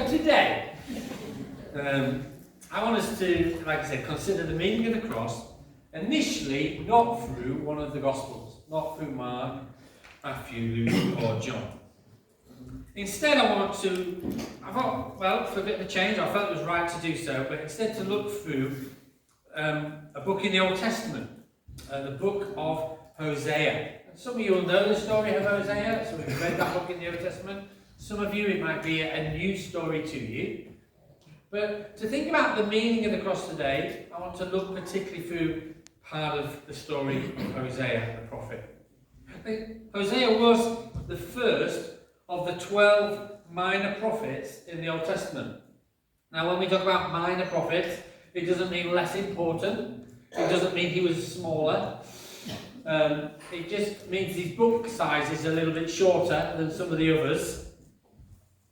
So today, I want us to, like I said, consider the meaning of the cross, initially not through one of the Gospels, not through Mark, Matthew, Luke or John. Instead I thought, well, for a bit of a change, I felt it was right to do so, but instead to look through a book in the Old Testament, the book of Hosea. And some of you will know the story of Hosea, some of you read that book in the Old Testament. Some of you, it might be a new story to you. But to think about the meaning of the cross today, I want to look particularly through part of the story of Hosea, the prophet. Hosea was the first of the 12 minor prophets in the Old Testament. Now, when we talk about minor prophets, it doesn't mean less important. It doesn't mean he was smaller. It just means his book size is a little bit shorter than some of the others.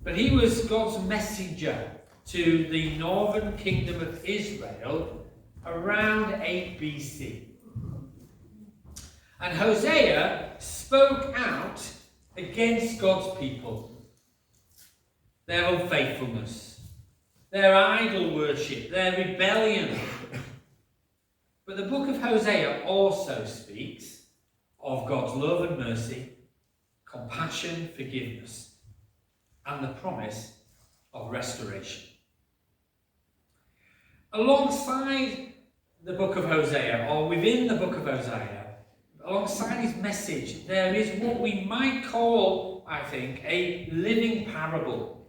But he was God's messenger to the northern kingdom of Israel around 8 BC. And Hosea spoke out against God's people, their unfaithfulness, their idol worship, their rebellion. But the book of Hosea also speaks of God's love and mercy, compassion, forgiveness, and the promise of restoration. Alongside the book of Hosea, or within the book of Hosea, alongside his message, there is what we might call, I think, a living parable.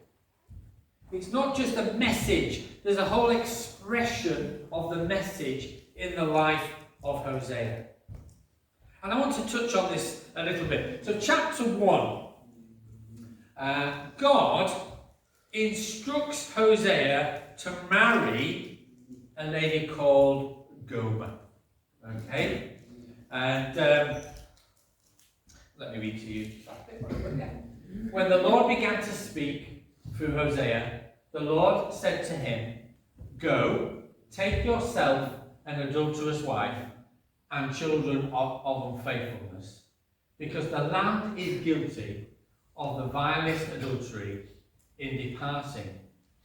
It's not just a message, there's a whole expression of the message in the life of Hosea. And I want to touch on this a little bit. So chapter 1, God instructs Hosea to marry a lady called Gomer. Okay? And let me read to you. When the Lord began to speak through Hosea, the Lord said to him, "Go, take yourself an adulterous wife and children of unfaithfulness, because the land is guilty of the vilest adultery in departing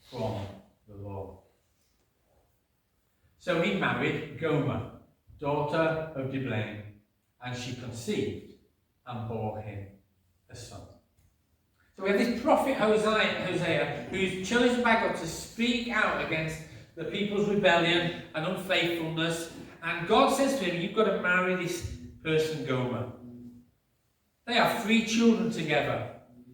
from the Lord." So he married Gomer, daughter of Diblaim, and she conceived and bore him a son. So we have this prophet Hosea, who's chosen by God to speak out against the people's rebellion and unfaithfulness. And God says to him, you've got to marry this person Gomer. They have 3 children together.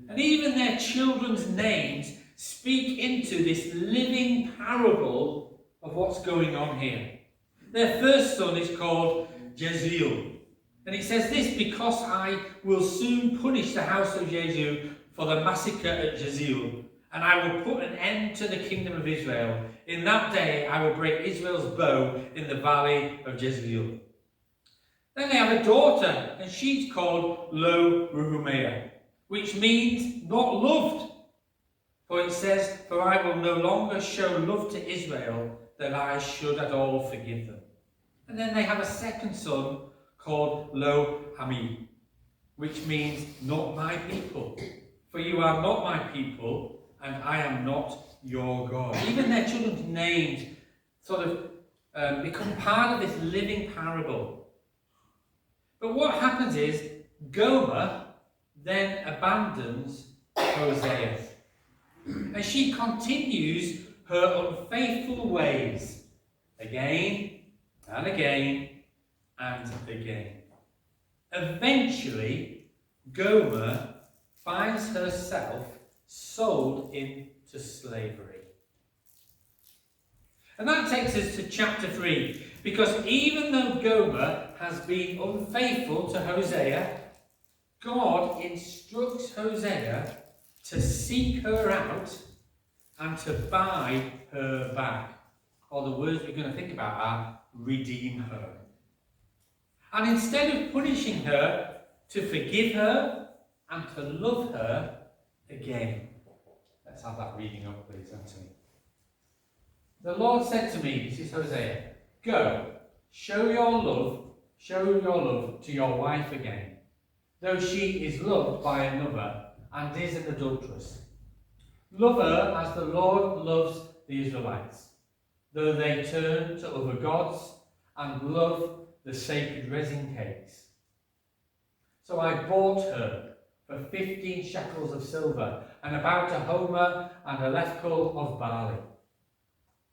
And even their children's names speak into this living parable of what's going on here. Their first son is called Jeziel. And it says this, because I will soon punish the house of Jehu for the massacre at Jeziel, and I will put an end to the kingdom of Israel. In that day I will break Israel's bow in the valley of Jezreel. Then they have a daughter, and she's called Lo Ruhamah, which means not loved. For it says, for I will no longer show love to Israel, that I should at all forgive them. And then they have a second son called Lo Ami, which means not my people. For you are not my people, and I am not your God. Even their children's names sort of become part of this living parable. But what happens is, Gomer then abandons Hosea. And she continues her unfaithful ways again and again and again. Eventually, Gomer finds herself sold into slavery. And that takes us to chapter 3, because even though Gomer has been unfaithful to Hosea, God instructs Hosea to seek her out and to buy her back. Or the words we're going to think about are redeem her. And instead of punishing her, to forgive her and to love her again. Let's have that reading up, please, Anthony. The Lord said to me, this is Hosea, go, show your love to your wife again, though she is loved by another and is an adulteress. Love her as the Lord loves the Israelites, though they turn to other gods and love the sacred resin cakes. So I bought her for 15 shekels of silver and about a homer and a lethkel of barley.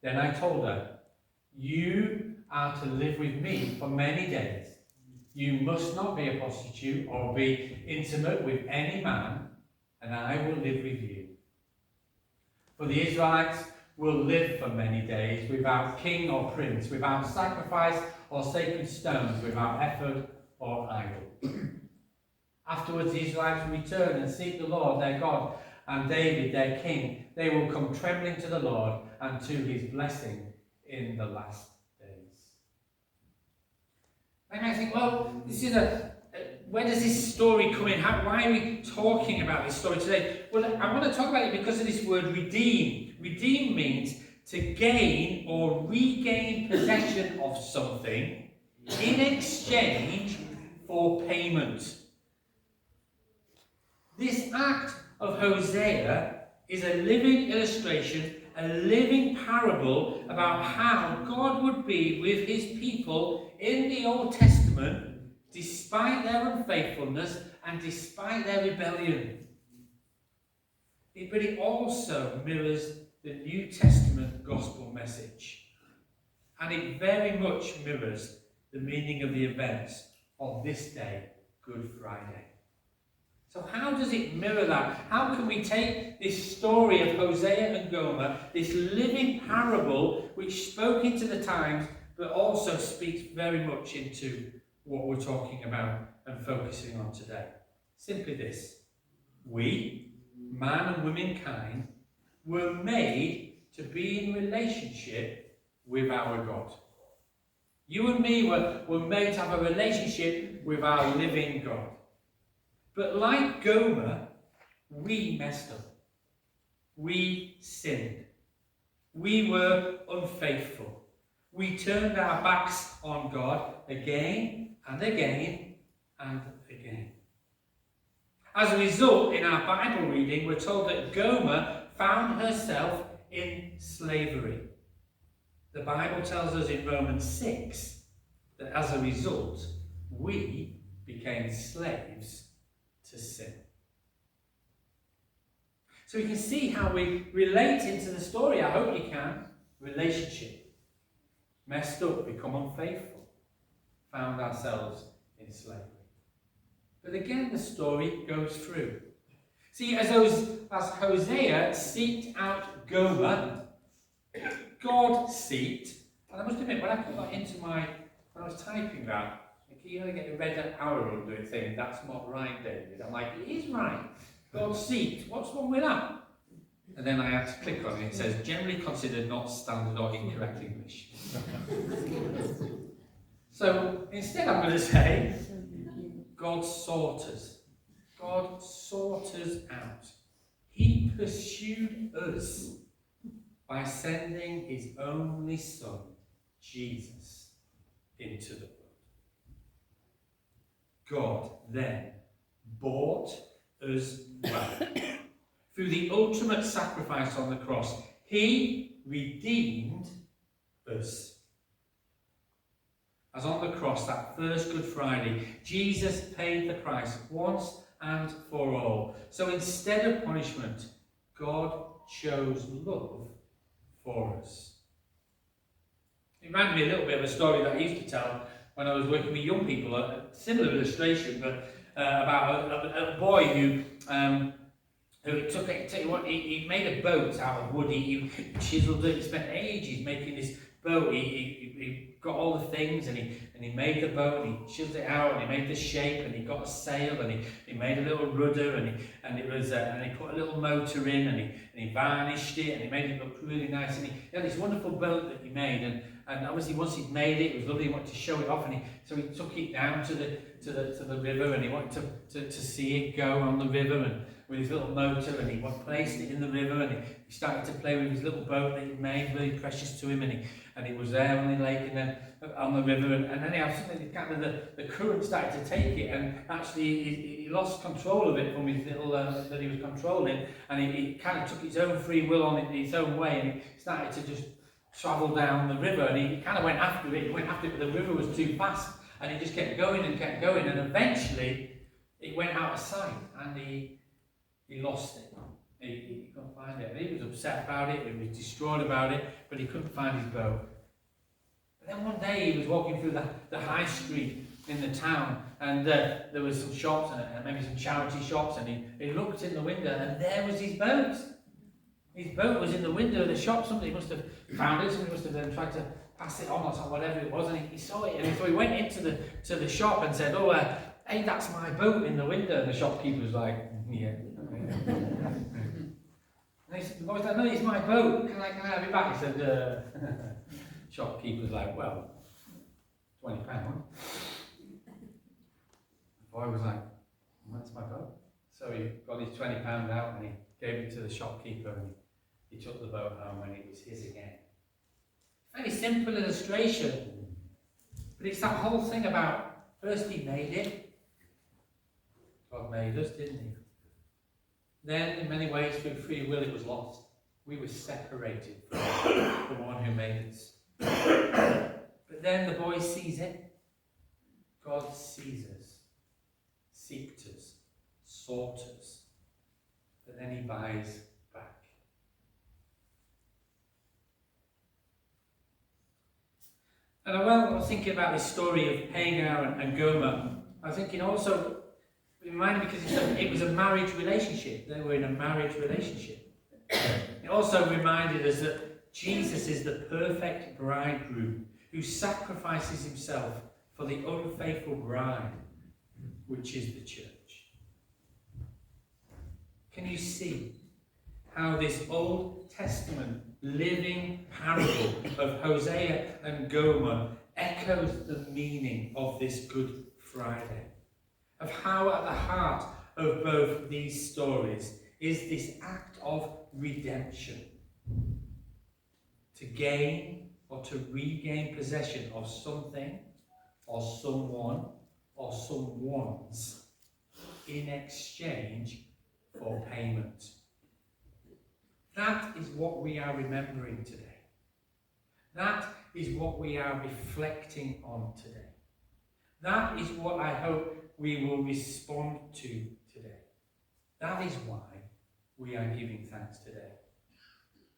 Then I told her, you are to live with me for many days. You must not be a prostitute or be intimate with any man, and I will live with you. For the Israelites will live for many days without king or prince, without sacrifice or sacred stones, without ephod or idol. Afterwards the Israelites will return and seek the Lord their God and David their king. They will come trembling to the Lord and to his blessing in the last days. And I think, well, this is where does this story come in? Why are we talking about this story today? Well, I want to talk about it because of this word redeem. Redeem means to gain or regain possession of something in exchange for payment. This act of Hosea is a living illustration, a living parable about how God would be with his people in the Old Testament despite their unfaithfulness and despite their rebellion. But it also mirrors the New Testament gospel message. And it very much mirrors the meaning of the events of this day, Good Friday. So how does it mirror that? How can we take this story of Hosea and Gomer, this living parable which spoke into the times, but also speaks very much into what we're talking about and focusing on today? Simply this: we, man and womankind, were made to be in relationship with our God. You and me were made to have a relationship with our living God. But like Gomer, we messed up. We sinned. We were unfaithful. We turned our backs on God again and again and again. As a result, in our Bible reading, we're told that Gomer found herself in slavery. The Bible tells us in Romans 6 that as a result, we became slaves to sin. So you can see how we relate into the story. I hope you can. Relationship. Messed up, become unfaithful. Found ourselves in slavery. But again, the story goes through. See, as Hosea seeked out Gomer, God seeked, and I must admit, when I put that into when I was typing that, you know, get the red arrow under it saying, that's not right, David. I'm like, it is right. God seeked. What's wrong with that? And then I had to click on it. It says, generally considered not standard or incorrect English. So instead I'm going to say, God sought us. God sought us out. He pursued us by sending his only Son, Jesus, into the world. God then bought us back. Through the ultimate sacrifice on the cross, he redeemed us. As on the cross, that first Good Friday, Jesus paid the price once and for all. So instead of punishment, God chose love for us. It reminded me a little bit of a story that I used to tell when I was working with young people, a similar illustration, but about a boy who he made a boat out of wood. He chiseled it. He spent ages making this boat. He got all the things, and he made the boat, and he chiseled it out, and he made the shape, and he got a sail, and he made a little rudder, and he put a little motor in, and he varnished it, and he made it look really nice, and he had this wonderful boat that he made, and obviously once he'd made it, it was lovely. He wanted to show it off, so he took it down to the river, and he wanted to see it go on the river, and with his little motor, and he placed it in the river, and he started to play with his little boat that he'd made, really precious to him, and he was there on the lake, and then on the river, and anyhow, suddenly kind of the current started to take it, and actually he lost control of it from his little that he was controlling, and he kind of took his own free will on it his own way, and he started to just travel down the river, and he kind of went after it. He went after it, but the river was too fast, and he just kept going, and eventually it went out of sight, and he lost it. He couldn't find it. And he was upset about it, he was distraught about it, but he couldn't find his boat. But then one day he was walking through the high street in the town, and there was some shops, and maybe some charity shops, and he looked in the window, and there was his boat. His boat was in the window of the shop. Somebody must have found it, somebody must have then tried to pass it on or something, whatever it was, and he saw it, and so he went into the shop and said, "Oh, hey, that's my boat in the window." And the shopkeeper was like, "Yeah." And the boy said, "No, it's my boat. Can I have it back?" He said, shopkeeper's like, "Well, £20. The boy was like, "That's my boat." So he got his £20 out and he gave it to the shopkeeper, and he took the boat home, and it was his again. Very simple illustration, but it's that whole thing about first he made it. God made us, didn't he? Then, in many ways, through free will, it was lost. We were separated from the one who made us. But then the boy sees it. God sees us, seeked us, sought us. But then he buys back. And while I was thinking about this story of Hagar and Gomer, I was thinking also, reminded because it was a marriage relationship. They were in a marriage relationship. It also reminded us that Jesus is the perfect bridegroom who sacrifices himself for the unfaithful bride, which is the church. Can you see how this Old Testament living parable of Hosea and Gomer echoes the meaning of this Good Friday? Of how at the heart of both these stories is this act of redemption. To gain or to regain possession of something or someone or someone's in exchange for payment. That is what we are remembering today. That is what we are reflecting on today. That is what I hope we will respond to today. That is why we are giving thanks today.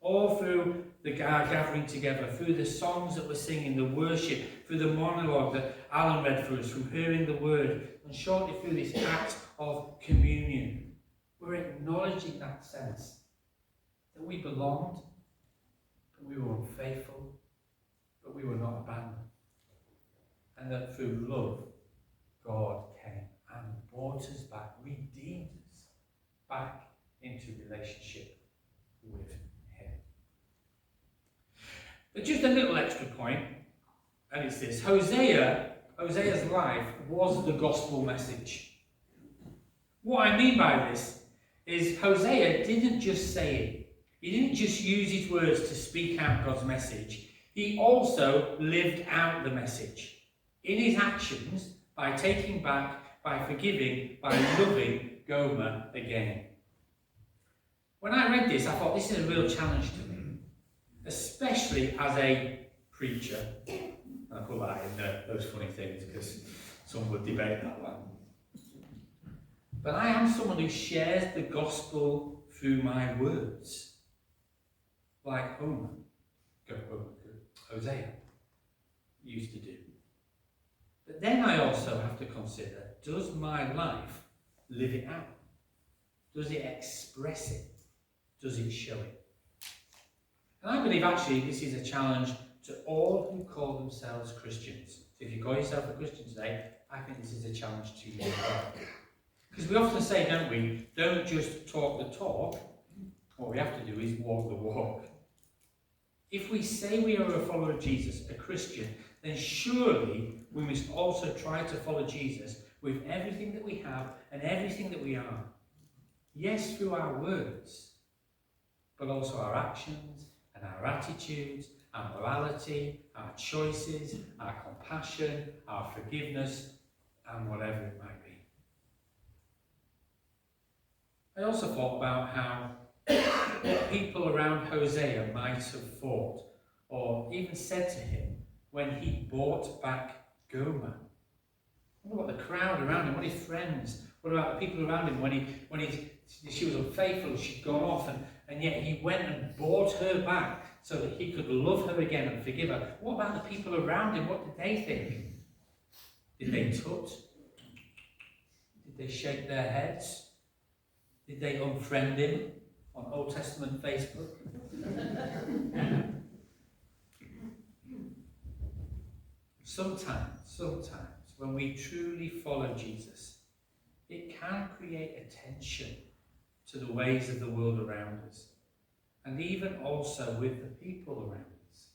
All through the gathering together, through the songs that we're singing, the worship, through the monologue that Alan read for us, from hearing the word, and shortly through this act of communion, we're acknowledging that sense that we belonged, but we were unfaithful, but we were not abandoned. And that through love, God came and brought us back, redeemed us back into relationship with him. But just a little extra point, and it's this. Hosea's life was the gospel message. What I mean by this is Hosea didn't just say it. He didn't just use his words to speak out God's message. He also lived out the message. In his actions, by taking back, by forgiving, by loving Gomer again. When I read this, I thought this is a real challenge to me, especially as a preacher. And I put that in those funny things because some would debate that one. But I am someone who shares the gospel through my words, like Hosea used to do. But then I also have to consider, does my life live it out? Does it express it? Does it show it? And I believe actually this is a challenge to all who call themselves Christians. So if you call yourself a Christian today, I think this is a challenge to you as well. Because we often say, don't we, don't just talk the talk. What we have to do is walk the walk. If we say we are a follower of Jesus, a Christian, then surely we must also try to follow Jesus with everything that we have and everything that we are. Yes, through our words, but also our actions and our attitudes, our morality, our choices, our compassion, our forgiveness, and whatever it might be. I also thought about how what people around Hosea might have thought or even said to him when he bought back Gomer. What about the crowd around him? What his friends? What about the people around him when she was unfaithful, she'd gone off, and yet he went and bought her back so that he could love her again and forgive her? What about the people around him? What did they think? Did they tut? Did they shake their heads? Did they unfriend him on Old Testament Facebook? Sometimes, when we truly follow Jesus, it can create a tension to the ways of the world around us, and even also with the people around us.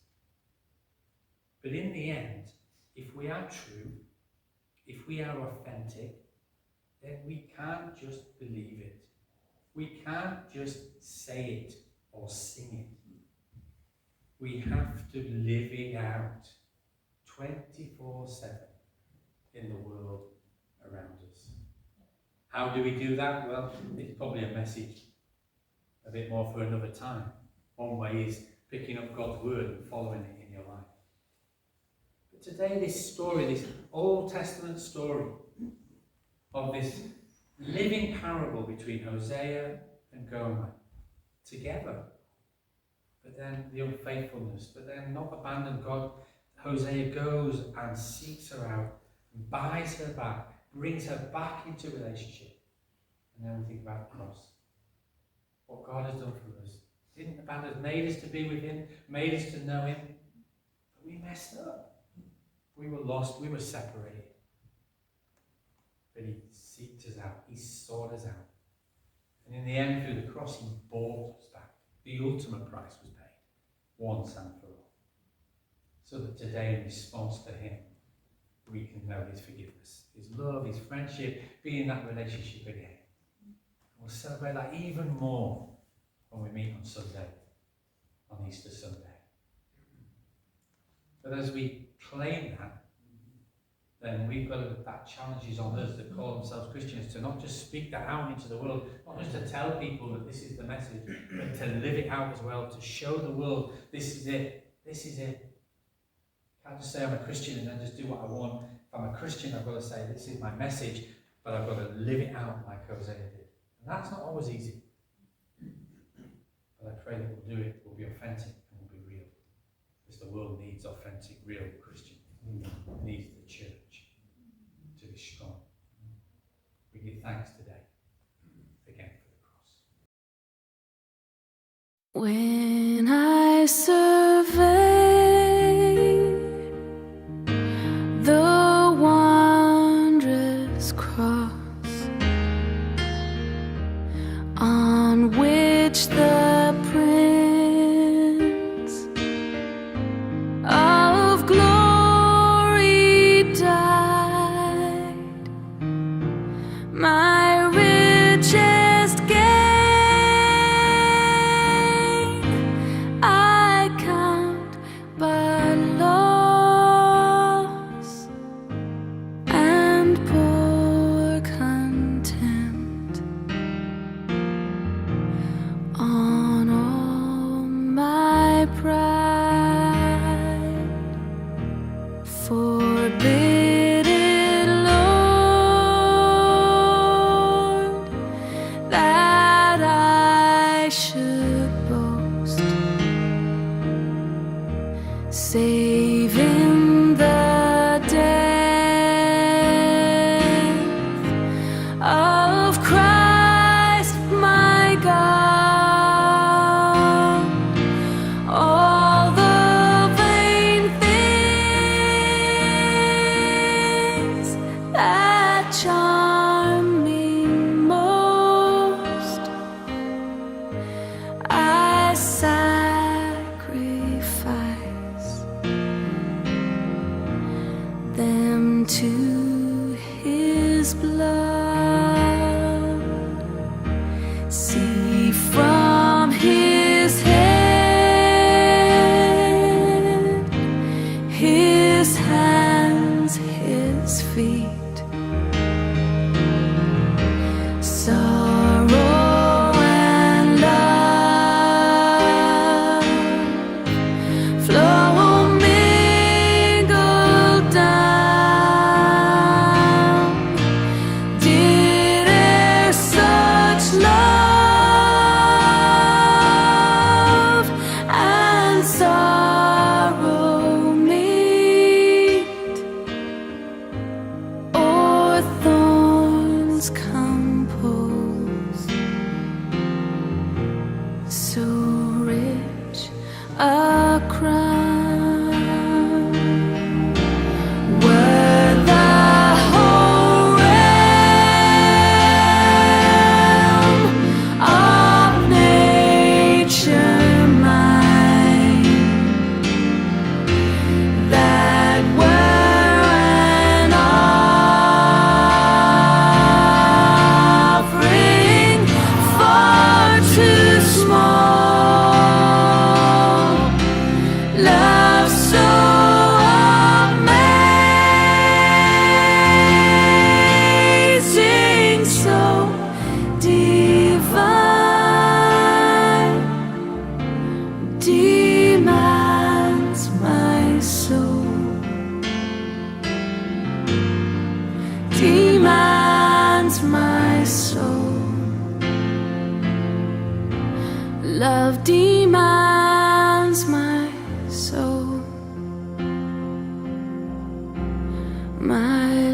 But in the end, if we are true, if we are authentic, then we can't just believe it. We can't just say it or sing it. We have to live it out 24/7 in the world around us. How do we do that? Well, it's probably a message a bit more for another time. One way is picking up God's word and following it in your life. But today, this story, this Old Testament story of this living parable between Hosea and Gomer together, but then the unfaithfulness, but then not abandon God. Hosea goes and seeks her out, buys her back, brings her back into relationship. And then we think about the cross. What God has done for us. Didn't abandon us, made us to be with him, made us to know him. But we messed up. We were lost, we were separated. But he seeked us out, he sought us out. And in the end, through the cross, he bought us back. The ultimate price was paid, once and for all. So that today, in response to him, we can know his forgiveness, his love, his friendship, be in that relationship again. And we'll celebrate that even more when we meet on Sunday, on Easter Sunday. But as we claim that, then we've got to, that challenges on us that call themselves Christians to not just speak that out into the world, not just to tell people that this is the message, but to live it out as well, to show the world this is it, this is it. I can't just say I'm a Christian and then just do what I want. If I'm a Christian, I've got to say this is my message, but I've got to live it out like Hosea did. And that's not always easy. But I pray that we'll do it, we'll be authentic and we'll be real. Because the world needs authentic, real Christians. It needs the church to be strong. We give thanks today again for the cross. When I survey the wondrous cross on which the Prince of Glory died, my richest gain I count but loss and poor contempt on all my pride. Forbid it, Lord, that I should boast, save in the death of Christ my God. All the vain things that charm me most, I sacrifice them to his blood. See from his head his feet. Sorrow and love flow mingled down. Did e'er such love and sorrow meet, or thorns compose so rich a crown? Were the whole realm of nature mine, that were an offering far too small. Love so amazing, so divine, demands my soul, demands my soul. Love demands my soul, my